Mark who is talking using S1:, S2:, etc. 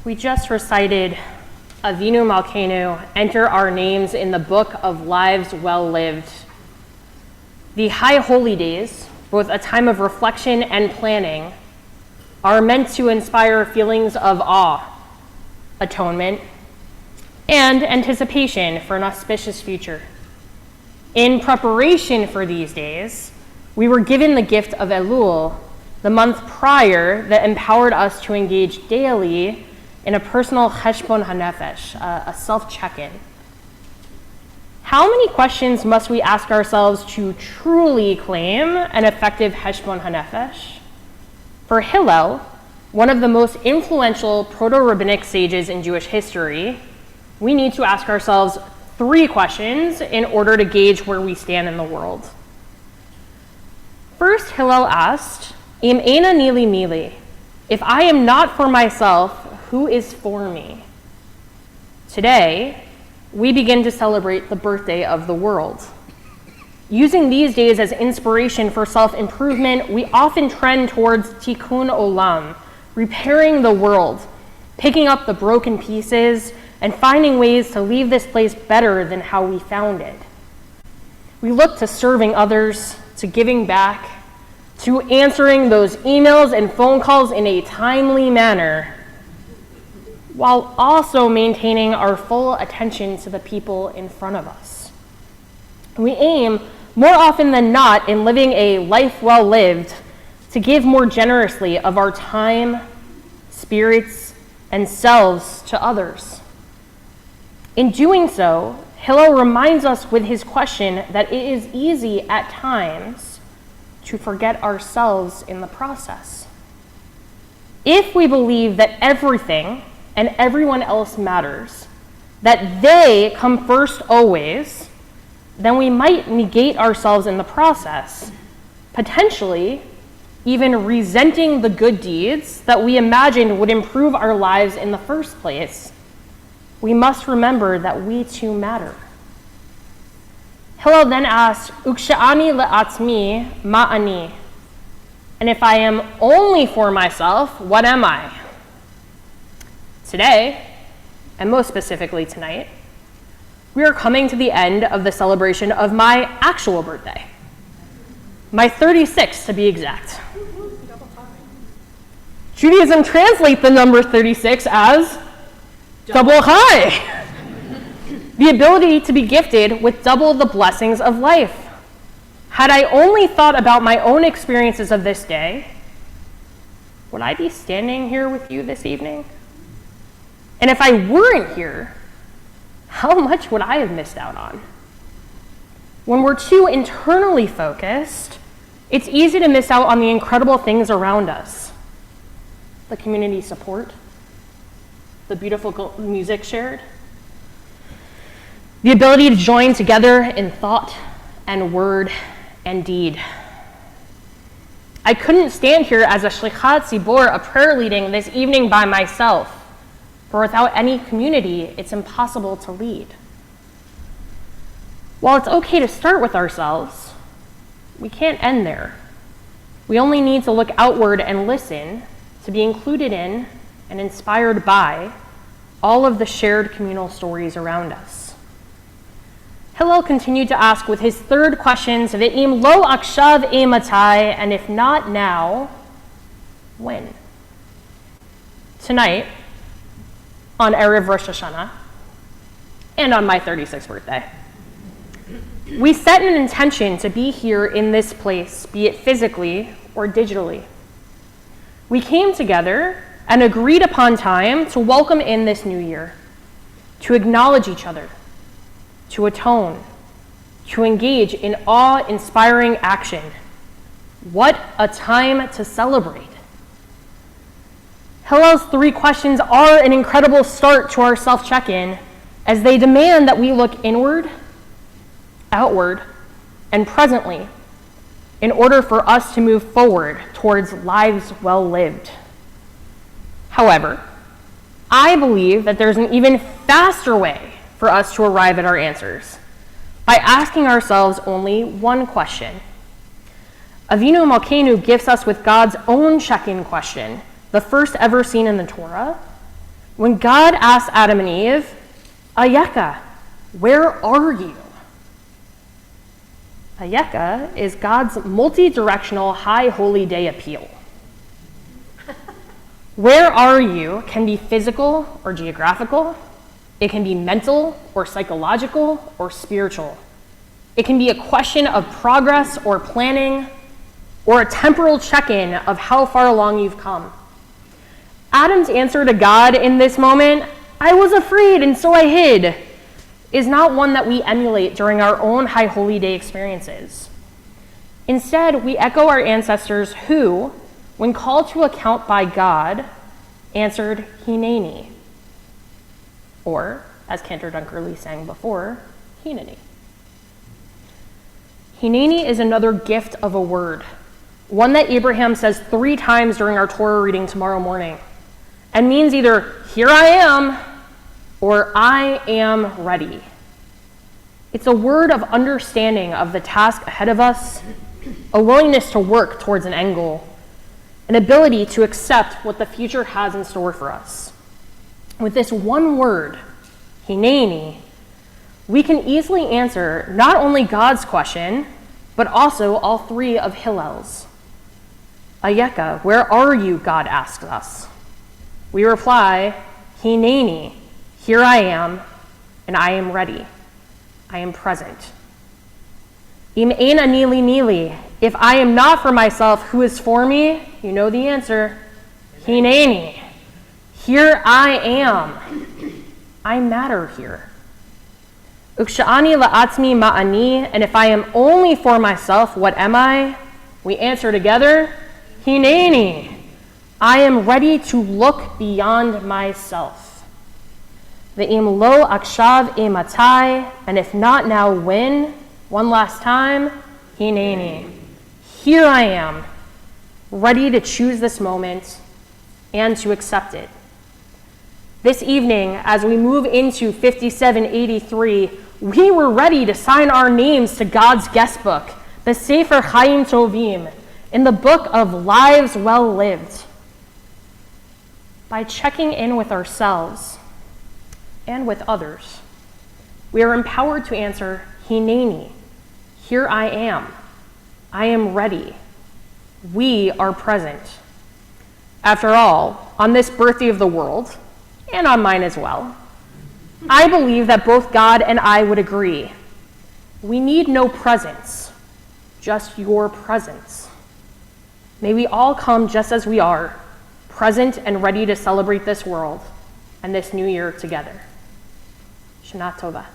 S1: We just recited Avinu Malkeinu, enter our names in the book of lives well lived. The high holy days, both a time of reflection and planning, are meant to inspire feelings of awe, atonement, and anticipation for an auspicious future. In preparation for these days, we were given the gift of Elul, the month prior, that empowered us to engage daily in a personal cheshbon hanefesh, a self-check-in. How many questions must we ask ourselves to truly claim an effective cheshbon hanefesh? For Hillel, one of the most influential proto-rabbinic sages in Jewish history, we need to ask ourselves 3 questions in order to gauge where we stand in the world. First, Hillel asked, Im eina nili mili, if I am not for myself, who is for me? Today, we begin to celebrate the birthday of the world. Using these days as inspiration for self-improvement, we often trend towards tikkun olam, repairing the world, picking up the broken pieces, and finding ways to leave this place better than how we found it. We look to serving others, to giving back, to answering those emails and phone calls in a timely manner, while also maintaining our full attention to the people in front of us. We aim, more often than not, in living a life well lived, to give more generously of our time, spirits, and selves to others. In doing so, Hillel reminds us with his question that it is easy at times to forget ourselves in the process. If we believe that everything and everyone else matters, that they come first always, then we might negate ourselves in the process, potentially even resenting the good deeds that we imagined would improve our lives in the first place. We must remember that we too matter. Hillel then asked, Uksha'ani le'atzmi ma'ani, and if I am only for myself, what am I? Today, and most specifically tonight, we are coming to the end of the celebration of my actual birthday. My 36th, to be exact. Judaism translates the number 36 as double high. The ability to be gifted with double the blessings of life. Had I only thought about my own experiences of this day, would I be standing here with you this evening? And if I weren't here, how much would I have missed out on? When we're too internally focused, it's easy to miss out on the incredible things around us. The community support, the beautiful music shared, the ability to join together in thought and word and deed. I couldn't stand here as a shlichat tzibor, a prayer leading this evening by myself. For without any community, it's impossible to lead. While it's okay to start with ourselves, we can't end there. We only need to look outward and listen to be included in and inspired by all of the shared communal stories around us. Hillel continued to ask with his third question, Ve'im lo akshav matai, and if not now, when? Tonight, on Erev Rosh Hashanah, and on my 36th birthday, we set an intention to be here in this place, be it physically or digitally. We came together and agreed upon time to welcome in this new year, to acknowledge each other, to atone, to engage in awe-inspiring action. What a time to celebrate. Hillel's 3 questions are an incredible start to our self-check-in, as they demand that we look inward, outward, and presently in order for us to move forward towards lives well lived. However, I believe that there's an even faster way for us to arrive at our answers, by asking ourselves only one question. Avinu Malkeinu gifts us with God's own check-in question, the first ever seen in the Torah, When God asked Adam and Eve, Ayeka, where are you? Ayeka is God's multi-directional high holy day appeal. Where are you can be physical or geographical. It can be mental or psychological or spiritual. It can be a question of progress or planning, or a temporal check-in of how far along you've come. Adam's answer to God in this moment, I was afraid and so I hid, is not one that we emulate during our own high holy day experiences. Instead, we echo our ancestors who, when called to account by God, answered Hineini, or, as Cantor Dunkerley sang before, Hineini. Hineini is another gift of a word, one that Abraham says 3 times during our Torah reading tomorrow morning, and means either, here I am, or I am ready. It's a word of understanding of the task ahead of us, a willingness to work towards an end goal, an ability to accept what the future has in store for us. With this one word, Hineini, we can easily answer not only God's question, but also all 3 of Hillel's. Ayeka, where are you, God asks us. We reply, Hineini, here I am, and I am ready. I am present. Im ein ani li nili, if I am not for myself, who is for me? You know the answer. Hineini, here I am. I matter here. Uksha'ani la'atzmi ma'ani, and if I am only for myself, what am I? We answer together, Hineini, I am ready to look beyond myself. Ve'im lo akshav imatai, and if not now, when? One last time, Hineini, here I am, ready to choose this moment and to accept it. This evening, as we move into 5783, we were ready to sign our names to God's guest book, the Sefer Chayim Tovim, in the book of lives well lived. By checking in with ourselves and with others, we are empowered to answer, Hineini, here I am ready, we are present. After all, on this birthday of the world, and on mine as well, I believe that both God and I would agree. We need no presents, just your presence. May we all come just as we are, present and ready to celebrate this world and this new year together. Shana Tova.